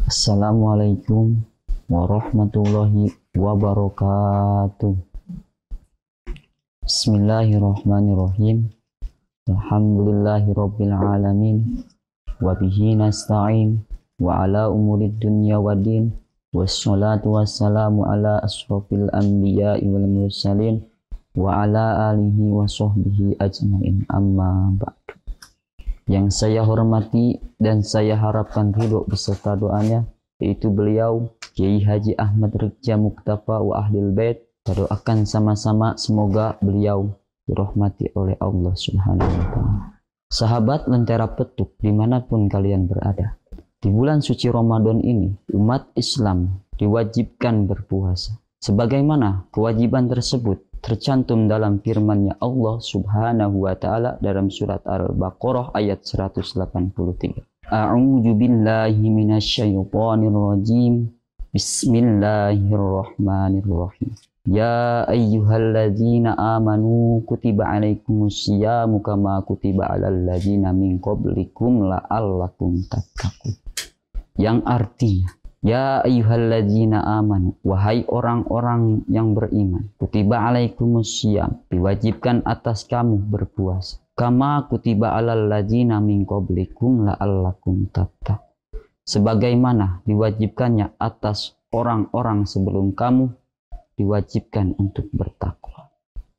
Assalamualaikum warahmatullahi wabarakatuh. Bismillahirrahmanirrahim. Alhamdulillahirabbil alamin. Wa bihi nasta'in wa ala umurid dunya waddin. Wassalatu wassalamu ala asrofil anbiya'i wal mursalin wa ala alihi wa sahbihi ajmain, amma ba'du. Yang saya hormati dan saya harapkan ridho beserta doanya, yaitu beliau Kiai Haji Ahmad Rikja Muktafa wa Ahlil Bait. Kita doakan sama-sama semoga beliau dirahmati oleh Allah Subhanahu wa Ta'ala. Sahabat Lentera Petuk dimanapun kalian berada, di bulan suci Ramadan ini umat Islam diwajibkan berpuasa. Sebagaimana kewajiban tersebut tercantum dalam firman-Nya Allah Subhanahu wa Ta'ala dalam surat Al-Baqarah ayat 183. A'udzu billahi minasyaitonir rajim. Bismillahirrahmanirrahim. Ya ayyuhalladzina amanu kutiba alaikumusyamu kama kutiba alal ladzina min qablikum la'allakum tattaqun. Yang artinya, ya ayyuhalladzina amanu, wahai orang-orang yang beriman, kutiba alaikumussyam, diwajibkan atas kamu berpuasa, kama kutiba alal ladzina min qablikum la'allakum tattaqun, sebagaimana diwajibkannya atas orang-orang sebelum kamu, diwajibkan untuk bertakwa.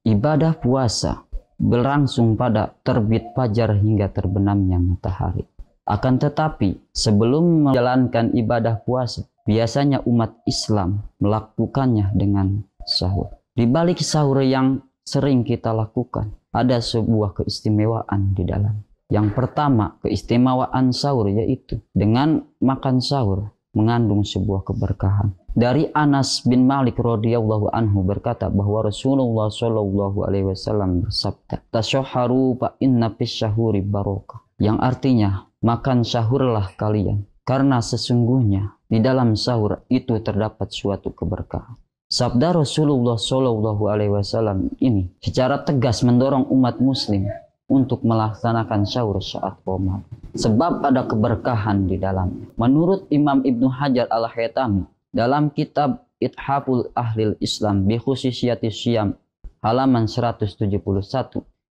Ibadah puasa berlangsung pada terbit fajar hingga terbenamnya matahari. Akan tetapi, sebelum menjalankan ibadah puasa, biasanya umat Islam melakukannya dengan sahur. Di balik sahur yang sering kita lakukan, ada sebuah keistimewaan di dalam. Yang pertama, keistimewaan sahur yaitu dengan makan sahur mengandung sebuah keberkahan. Dari Anas bin Malik radhiyallahu anhu berkata bahwa Rasulullah shallallahu alaihi wasallam bersabda, "Tasyahharu fa inna fis syahuri barakah." Yang artinya, makan sahurlah kalian, karena sesungguhnya di dalam sahur itu terdapat suatu keberkahan. Sabda Rasulullah Shallallahu Alaihi Wasallam ini secara tegas mendorong umat Muslim untuk melaksanakan sahur saat Ramadan, sebab ada keberkahan di dalamnya. Menurut Imam Ibnu Hajar Al-Haytami dalam kitab Ithaful Ahlil Islam bi khususiyati syiyam halaman 171,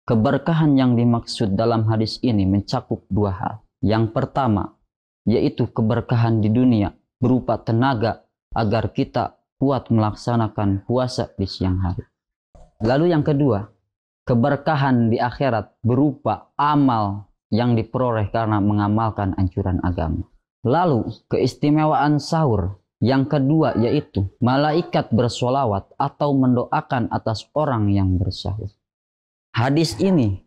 keberkahan yang dimaksud dalam hadis ini mencakup dua hal. Yang pertama, yaitu keberkahan di dunia berupa tenaga agar kita kuat melaksanakan puasa di siang hari. Lalu yang kedua, keberkahan di akhirat berupa amal yang diperoleh karena mengamalkan anjuran agama. Lalu keistimewaan sahur yang kedua yaitu malaikat bersolawat atau mendoakan atas orang yang bersahur. Hadis ini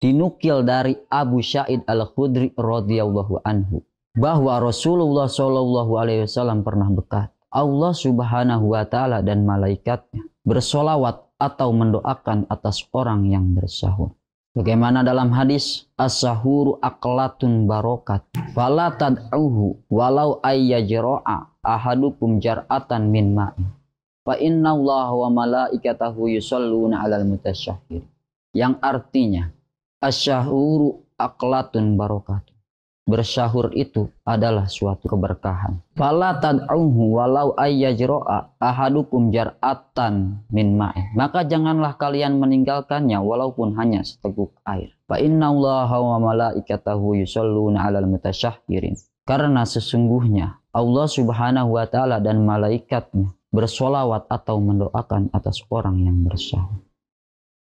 dinukil dari Abu Sa'id Al-Khudri radhiyallahu anhu bahwa Rasulullah Shallallahu alaihi wasallam pernah berkata, Allah Subhanahu wa Ta'ala dan malaikatnya bersolawat atau mendoakan atas orang yang bersahur. Bagaimana dalam hadis, as-sahuru aqlatun barokat fala tad'uhu walau ayyajra'a ahadukum jar'atan min ma'in fa innallaha wa malaikatahu yusholluna 'alal mutasyahhir. Yang artinya, asyahuru aqlatun barokatun. Bersahur itu adalah suatu keberkahan. Fala tad'uhu walau ayyajra'a ahadukum jar'atan min ma'in. Maka janganlah kalian meninggalkannya walaupun hanya seteguk air. Fa innallaha wa malaikatahu yusholluna 'alal mutasyahhirin. Karena sesungguhnya Allah Subhanahu wa Ta'ala dan malaikatnya bersolawat atau mendoakan atas orang yang bersahur.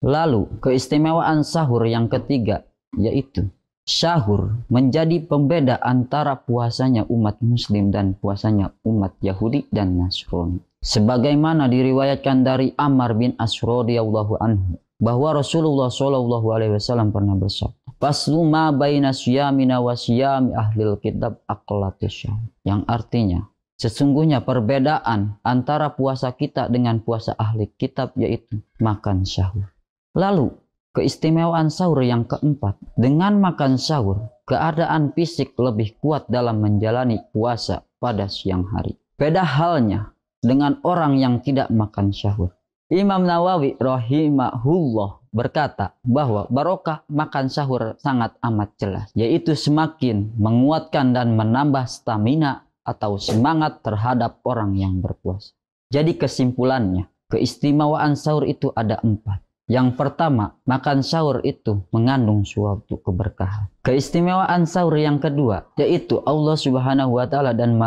Lalu keistimewaan sahur yang ketiga yaitu sahur menjadi pembeda antara puasanya umat Muslim dan puasanya umat Yahudi dan Nasrani. Sebagaimana diriwayatkan dari Ammar bin As radhiyallahu anhu bahwa Rasulullah Shallallahu alaihi wasallam pernah bersabda, "Faslu ma baina syiyamina wa syiyami ahlil kitab aqlatus syahur." Yang artinya, sesungguhnya perbedaan antara puasa kita dengan puasa ahli kitab yaitu makan sahur. Lalu keistimewaan sahur yang keempat, dengan makan sahur keadaan fisik lebih kuat dalam menjalani puasa pada siang hari. Beda halnya dengan orang yang tidak makan sahur. Imam Nawawi rahimahullah berkata bahwa barokah makan sahur sangat amat jelas, yaitu semakin menguatkan dan menambah stamina atau semangat terhadap orang yang berpuasa. Jadi kesimpulannya, keistimewaan sahur itu ada 4. Yang pertama, makan sahur itu mengandung suatu keberkahan. Keistimewaan sahur yang kedua, yaitu Allah Subhanahu wa Ta'ala dan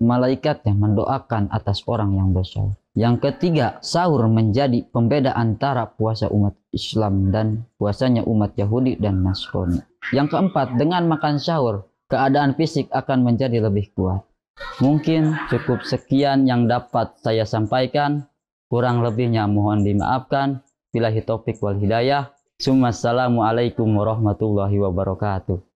malaikatnya mendoakan atas orang yang bersahur. Yang ketiga, sahur menjadi pembeda antara puasa umat Islam dan puasanya umat Yahudi dan Nasrani. Yang keempat, dengan makan sahur, keadaan fisik akan menjadi lebih kuat. Mungkin cukup sekian yang dapat saya sampaikan. Kurang lebihnya mohon dimaafkan. Billahi taufik wal hidayah. Assalamualaikum warahmatullahi wabarakatuh.